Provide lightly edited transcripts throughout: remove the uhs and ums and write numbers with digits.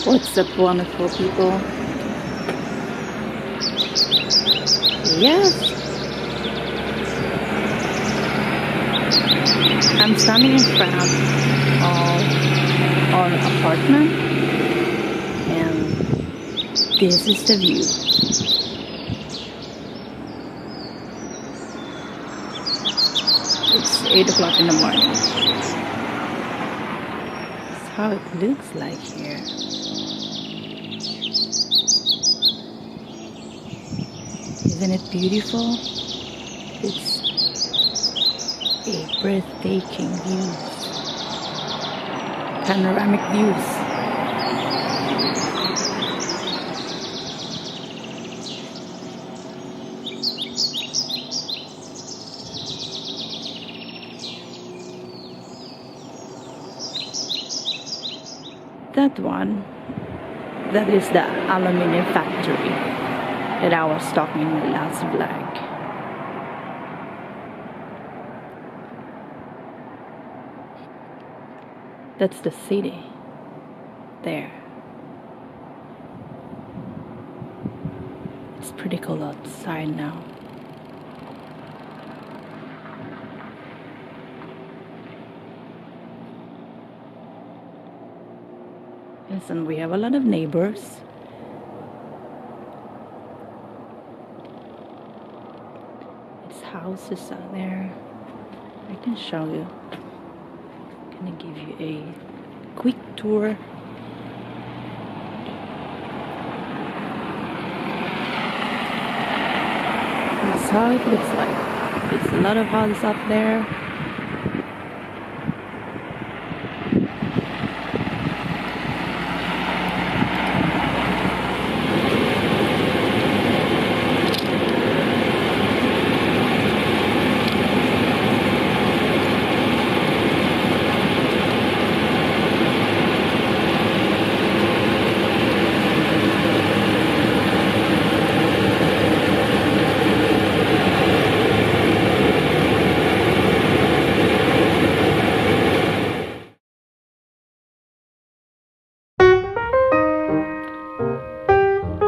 What's up, wonderful people? Yes, I'm standing in front of our apartment, and this is the view. It's 8 o'clock in the morning. That's how it looks like here. Isn't it beautiful? It's a breathtaking view. Panoramic views. That one, that is the aluminum factory that I was talking in the last vlog. That's the city there. It's pretty cool outside now. Yes, and we have a lot of neighbors. It's houses out there. I can show you. I'm gonna give you a quick tour. That's how it looks like. There's a lot of houses up there.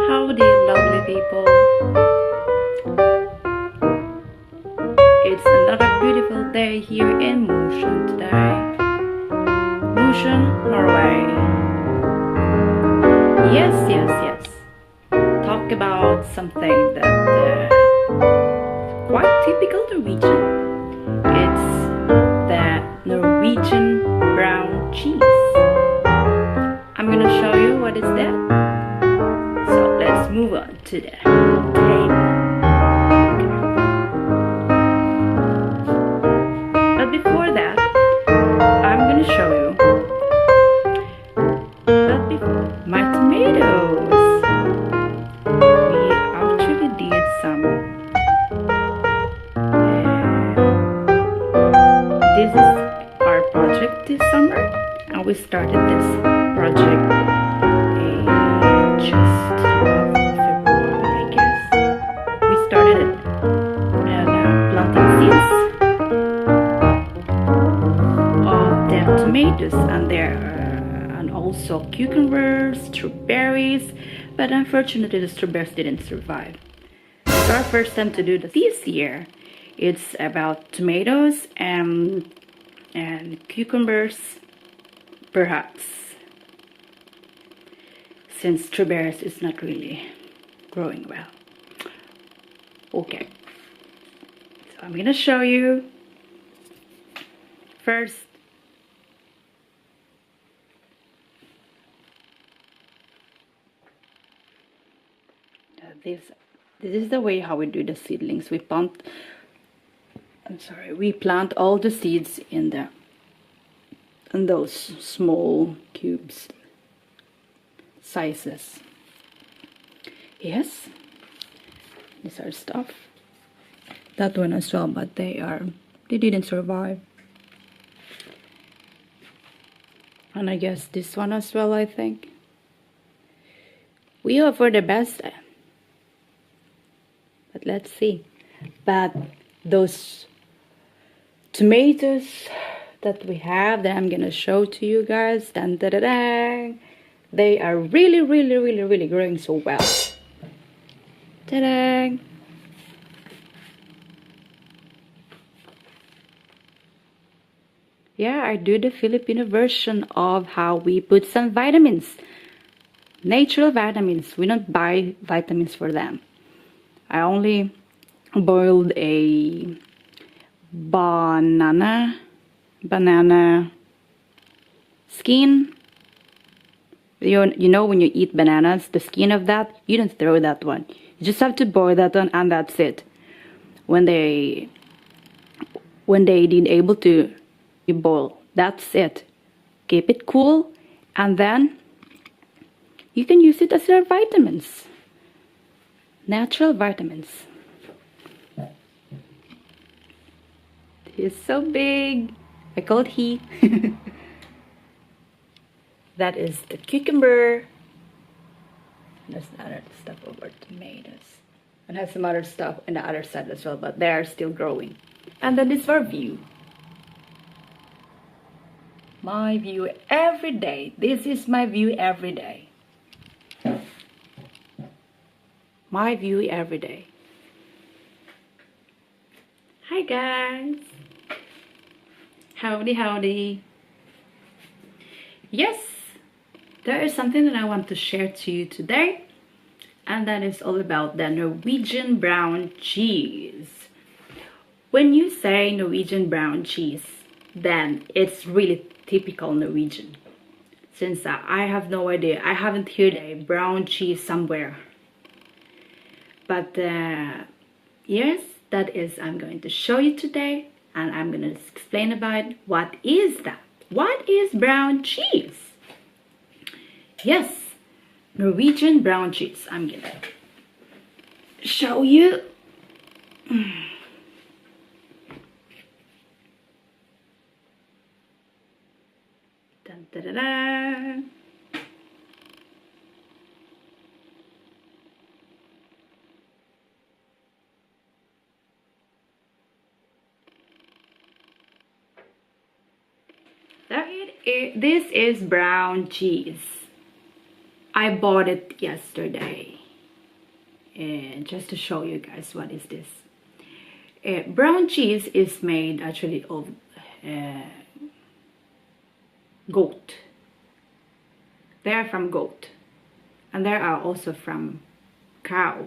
Howdy, lovely people. It's another beautiful day here in Mosjøen today. Mosjøen, Norway. Yes. Talk about something that quite typical Norwegian. It's the Norwegian brown cheese. I'm gonna show you what is that. So let's move on to the table. But before that, I'm gonna show you my tomatoes. We actually did some. This is our project this summer, and we started this project just February, I guess. We started it planting seeds of the tomatoes, and there and also cucumbers, strawberries, but unfortunately the strawberries didn't survive. It's our first time to do this year. It's about tomatoes and cucumbers, perhaps, since strawberries is not really growing well. Okay, so I'm gonna show you first. This is the way how we do the seedlings. We plant all the seeds in those small cubes sizes. Yes, these are stuff. That one as well, but they didn't survive. And I guess this one as well, I think. We hope for the best, but let's see. But those tomatoes that we have that I'm gonna show to you guys, dun, da, da, da, They are really, really, really, really growing so well. Ta-da! Yeah, I do the Filipino version of how we put some vitamins. Natural vitamins. We don't buy vitamins for them. I only boiled a banana skin. You know when you eat bananas, the skin of that, you don't throw that one. You just have to boil that one and that's it. When they didn't able to boil, that's it. Keep it cool and then you can use it as your vitamins. Natural vitamins. It's so big. I call it he. That is the cucumber. There's other stuff over tomatoes. And have some other stuff on the other side as well, but they are still growing. And then this is our view. My view every day. This is my view every day. My view every day. Hi guys. Howdy, howdy. Yes, there is something that I want to share to you today, and that is all about the Norwegian brown cheese. When you say Norwegian brown cheese, then it's really typical Norwegian. Since I have no idea, I haven't heard a brown cheese somewhere. But yes, that is I'm going to show you today, and I'm going to explain about what is that. What is brown cheese? Yes, Norwegian brown cheese. I'm going to show you. Dun, da, da, da. This is brown cheese. I bought it yesterday. Just to show you guys what is this. Brown cheese is made actually of goat. They are from goat, and they are also from cow.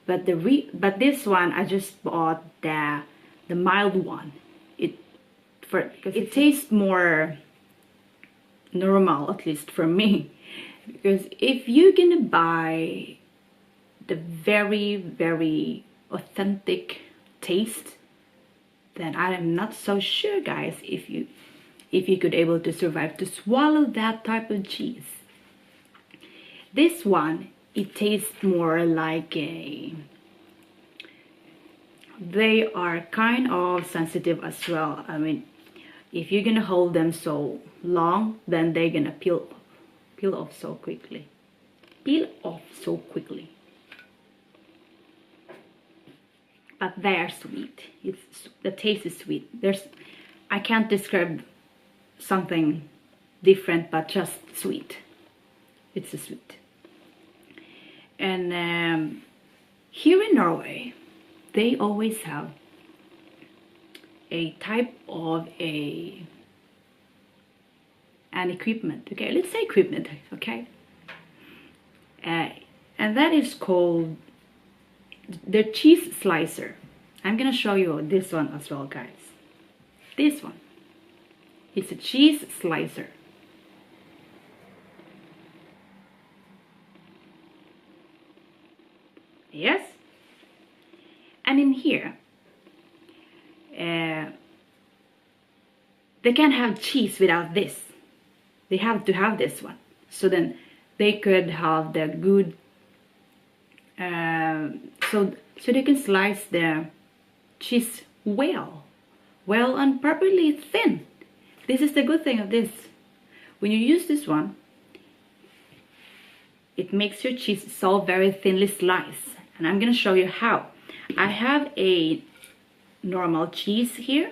But this one I just bought the mild one. Because it tastes more normal, at least for me. Because if you're gonna buy the very, very authentic taste, then I am not so sure, guys, if you could able to survive to swallow that type of cheese. This one, it tastes more like a... They are kind of sensitive as well. I mean, if you're gonna hold them so long, then they're gonna peel off so quickly. But they are sweet. The taste is sweet. I can't describe something different, but just sweet. It's a sweet. And here in Norway, they always have a type of an equipment. Okay, let's say equipment. Okay, and that is called the cheese slicer. I'm gonna show you this one as well, guys. This one, it's a cheese slicer. Yes, and in here they can't have cheese without this. They have to have this one, so then they could have the good so they can slice the cheese well and properly thin. This is the good thing of this. When you use this one, it makes your cheese so very thinly sliced, and I'm gonna show you how. I have a normal cheese here.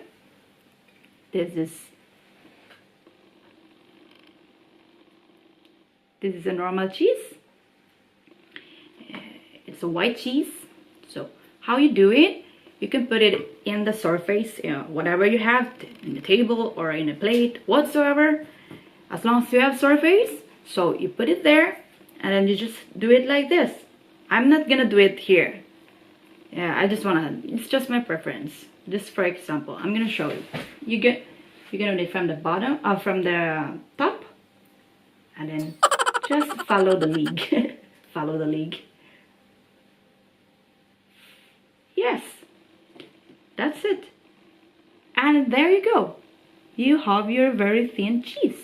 This is This is a normal cheese. It's a white cheese. So how you do it, you can put it in the surface, whatever you have, in the table or in a plate, whatsoever, as long as you have surface. So you put it there, and then you just do it like this. I'm not gonna do it here. Yeah, I just wanna, it's just my preference. Just for example, I'm gonna show you. You're gonna do it from the bottom, or from the top, and then just follow the lead. Follow the lead. Yes, that's it. And there you go. You have your very thin cheese.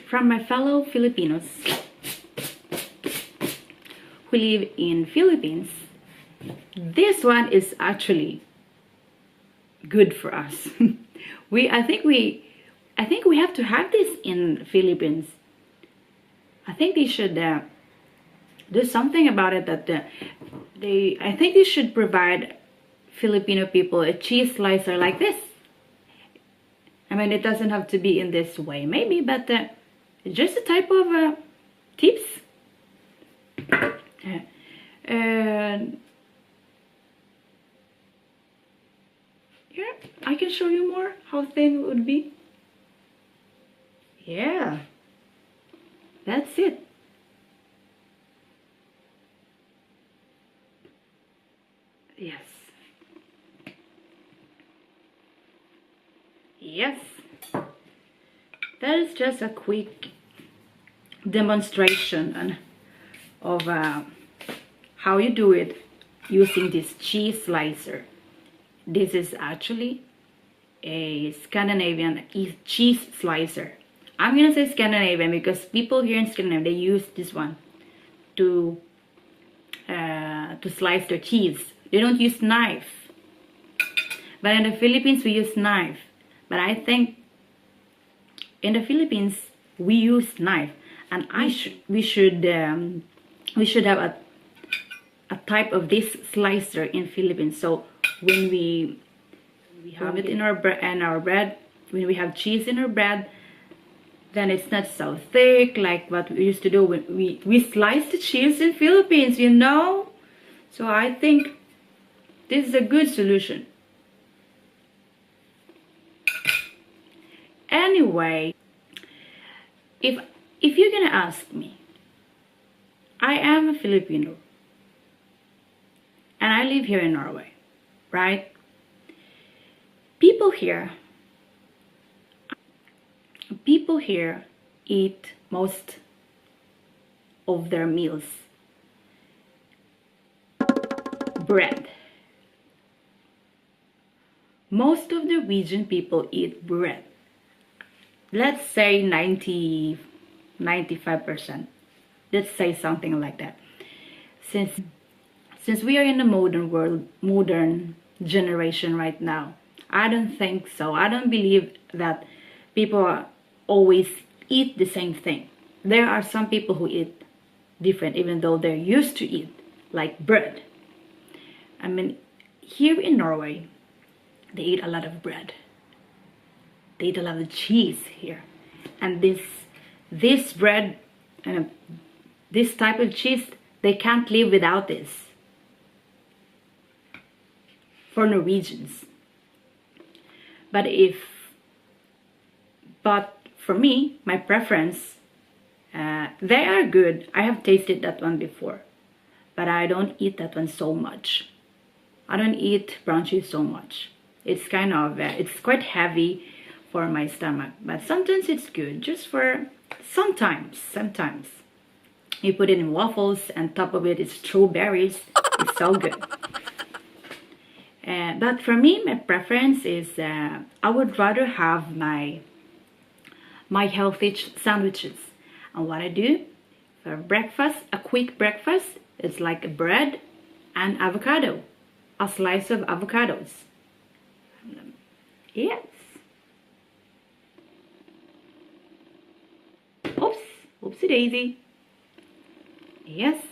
From my fellow Filipinos who live in Philippines, this one is actually good for us. I think we have to have this in Philippines. I think they should do something about it, that I think they should provide Filipino people a cheese slicer like this. I mean, it doesn't have to be in this way, maybe, but just a type of tips. And yeah, I can show you more how thin it would be. Yeah, that's it. Yes. Yes. That is just a quick demonstration of how you do it using this cheese slicer. This is actually a Scandinavian cheese slicer. I'm gonna say Scandinavian because people here in Scandinavia, they use this one to slice their cheese. They don't use knife. But in the Philippines, we use knife. But I think in the Philippines, we use knife, and we should have a type of this slicer in Philippines. So when we have it in our bread, when we have cheese in our bread, then it's not so thick like what we used to do when we slice the cheese in Philippines, you know. So I think this is a good solution. Anyway, if you're gonna ask me, I am a Filipino and I live here in Norway, right? People here eat most of their meals bread. Most of the Norwegian people eat bread. Let's say 95%. Let's say something like that. Since we are in the modern world, modern generation right now, I don't think so. I don't believe that people always eat the same thing. There are some people who eat different, even though they're used to eat like bread. I mean, here in Norway, they eat a lot of bread. They eat a lot of cheese here, and this bread and this type of cheese, they can't live without this. For Norwegians, but for me, my preference, they are good. I have tasted that one before, but I don't eat that one so much. I don't eat brown cheese so much. It's kind of it's quite heavy for my stomach, but sometimes it's good, just for sometimes you put it in waffles and top of it is strawberries. It's so good. But for me, my preference is I would rather have my healthy sandwiches. And what I do for breakfast, a quick breakfast, it's like a bread and avocado, a slice of avocados. Yes. Oops, oopsie daisy. Yes.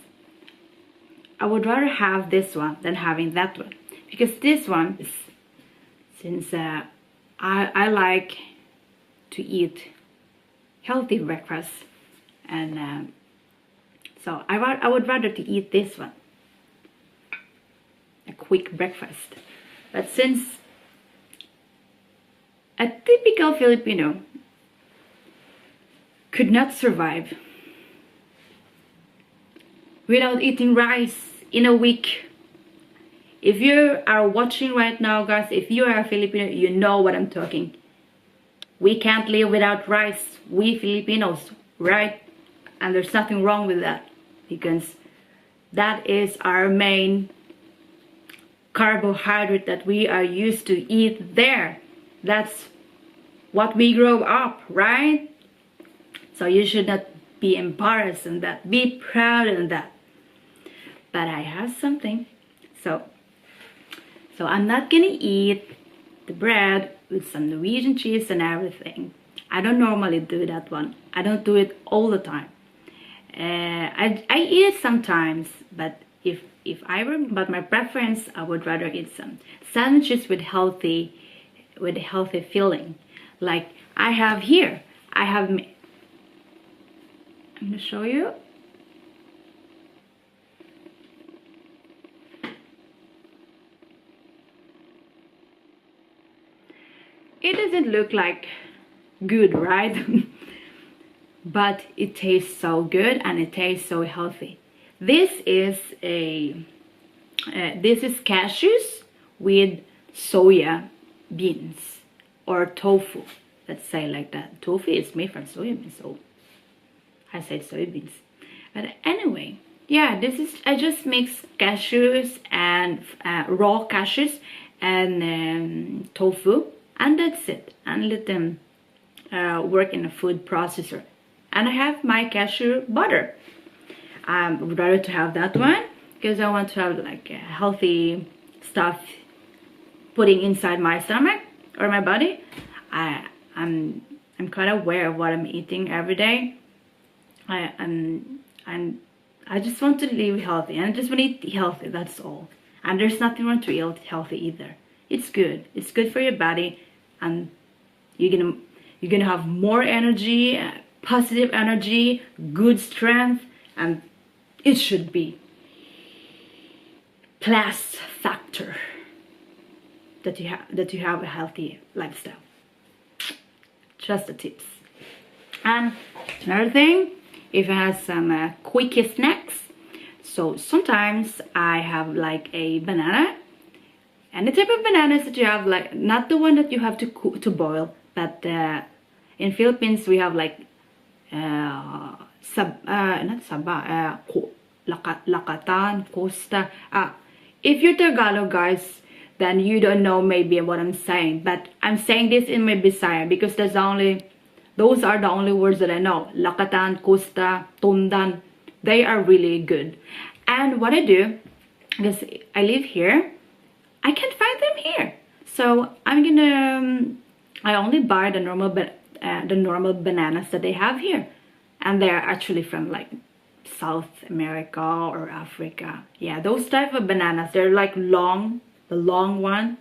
I would rather have this one than having that one, because this one is, since I like to eat healthy breakfast, and so I would rather to eat this one, a quick breakfast. But since a typical Filipino could not survive without eating rice in a week. If you are watching right now, guys, if you are a Filipino, you know what I'm talking. We can't live without rice, we Filipinos, right? And there's nothing wrong with that, because that is our main carbohydrate that we are used to eat there. That's what we grow up, right? So you should not be embarrassed in that. Be proud in that. But I have something. So I'm not gonna eat the bread with some Norwegian cheese and everything. I don't normally do that one. I don't do it all the time. I eat it sometimes, but but my preference, I would rather eat some sandwiches with healthy filling. Like I have here. I'm gonna show you. It doesn't look like good, right? But it tastes so good and it tastes so healthy. This is cashews with soya beans or tofu. Let's say like that. Tofu is made from soya beans, so I said soybeans. But anyway, yeah, I just mix cashews and raw cashews and tofu, and that's it. And let them work in a food processor. And I have my cashew butter. I would rather to have that one because I want to have like healthy stuff putting inside my stomach or my body. I'm quite aware of what I'm eating every day. I just want to live healthy, and I just want to eat healthy. That's all. And there's nothing wrong to eat healthy either. It's good. It's good for your body, and you're gonna have more energy, positive energy, good strength, and it should be plus factor that you have a healthy lifestyle. Just the tips. And another thing, if it has some quick snacks, so sometimes I have like a banana. Any type of bananas that you have, like not the one that you have to boil, but in Philippines we have like lakatan, costa. If you're Tagalog, guys, then you don't know maybe what I'm saying, but I'm saying this in my Bisaya because those are the only words that I know. Lakatan, costa, tundan, they are really good. And what I do, because I live here, I can't find them here, so I only buy the normal bananas that they have here, and they're actually from like South America or Africa. Yeah, those type of bananas, they're like the long one,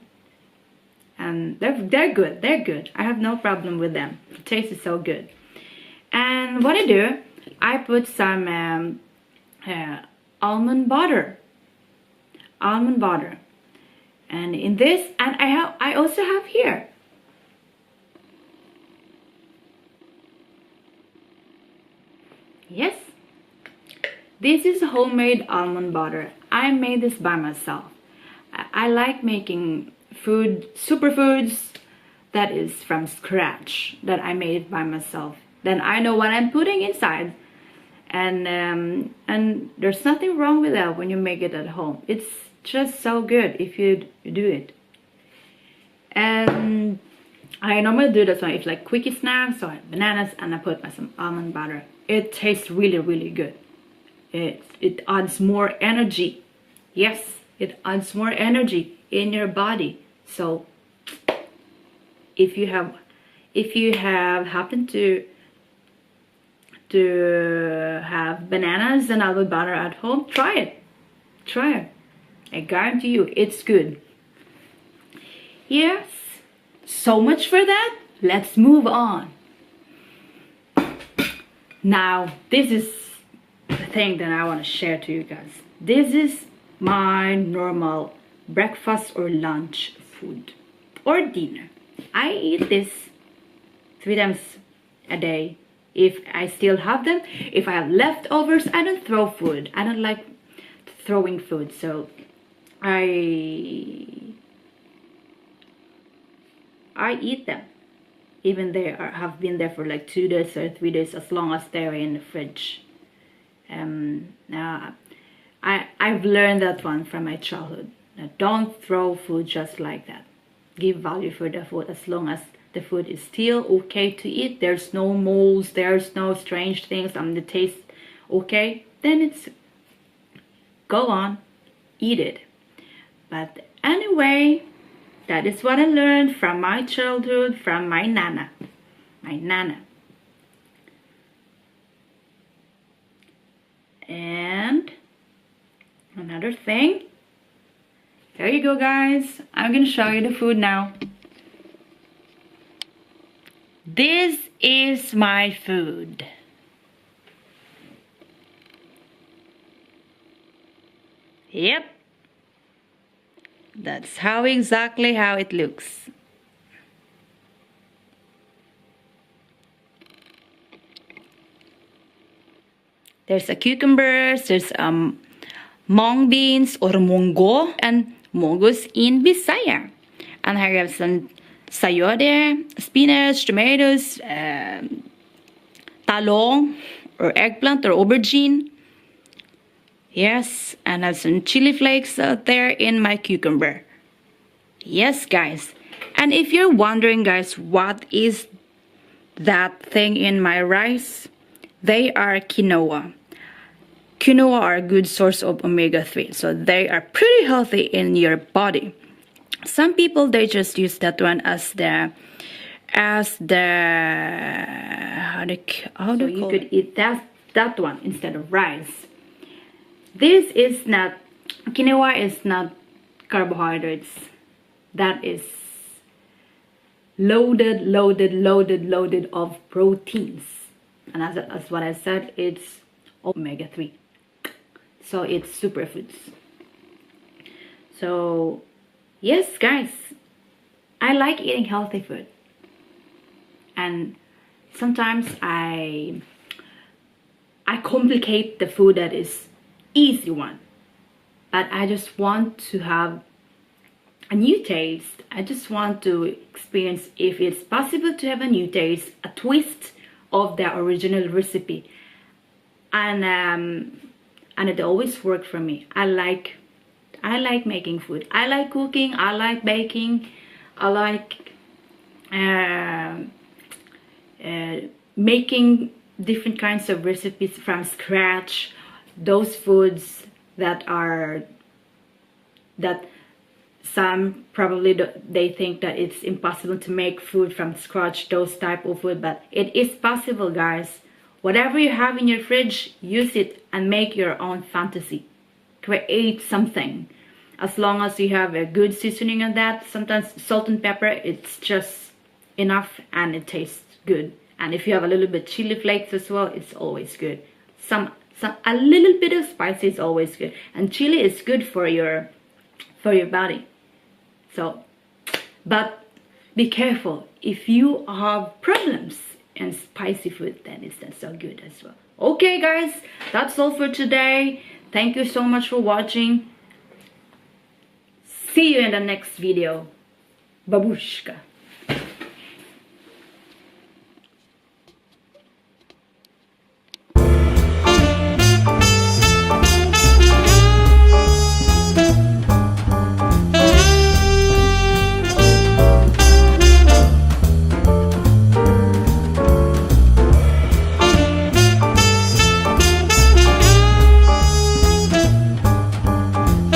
and they're good. They're good. I have no problem with them. The taste is so good. And what I do, I put some almond butter, and in this, and I also have here yes, this is homemade almond butter. I made this by myself. I like making superfoods that is from scratch, that I made by myself. Then I know what I'm putting inside, and there's nothing wrong with that when you make it at home. It's just so good if you do it. And I normally do this one. It's like quickie snacks, so I have bananas and I put some almond butter. It tastes really, really good. It adds more energy. Yes, it adds more energy in your body. So if you have happened to have bananas and almond butter at home, try it. I guarantee you it's good. Yes, so much for that. Let's move on. Now, this is the thing that I want to share to you guys. This is my normal breakfast or lunch food or dinner. I eat this 3 times a day if I still have them. If I have leftovers, I don't throw food. I don't like throwing food, so I eat them. Even they have been there for like 2 days or 3 days, as long as they're in the fridge. I've learned that one from my childhood. Now, don't throw food just like that. Give value for the food as long as the food is still okay to eat. There's no molds, there's no strange things, and the taste okay. Then it's go on, eat it. But anyway, that is what I learned from my childhood, from my nana. My nana. And another thing. There you go, guys. I'm gonna show you the food now. This is my food. Yep. That's exactly how it looks. There's a cucumbers, there's mung beans or mungo, and mungos in Bisaya. And I have some sayote, spinach, tomatoes, talong or eggplant or aubergine. Yes, and I have some chili flakes out there in my cucumber. Yes, guys. And if you're wondering, guys, what is that thing in my rice? They are quinoa. Quinoa are a good source of omega-3, so they are pretty healthy in your body. Some people, they just use that one as the how do you could eat that one instead of rice. This is not, quinoa is not carbohydrates. That is loaded of proteins. And as what I said, it's omega-3. So it's superfoods. So yes, guys, I like eating healthy food. And sometimes I complicate the food that is easy one. But I just want to have a new taste. I just want to experience if it's possible to have a new taste, a twist of the original recipe. And it always worked for me. I like making food. I like cooking. I like baking. I like making different kinds of recipes from scratch. Those foods that some probably they think that it's impossible to make food from scratch, those type of food, but it is possible, guys. Whatever you have in your fridge, use it and make your own fantasy. Create something. As long as you have a good seasoning on that, sometimes salt and pepper, it's just enough and it tastes good. And if you have a little bit chili flakes as well, it's always good. A little bit of spice is always good. And chili is good for your body. So, but be careful. If you have problems and spicy food, then it's not so good as well. Okay, guys, that's all for today. Thank you so much for watching. See you in the next video. Babushka.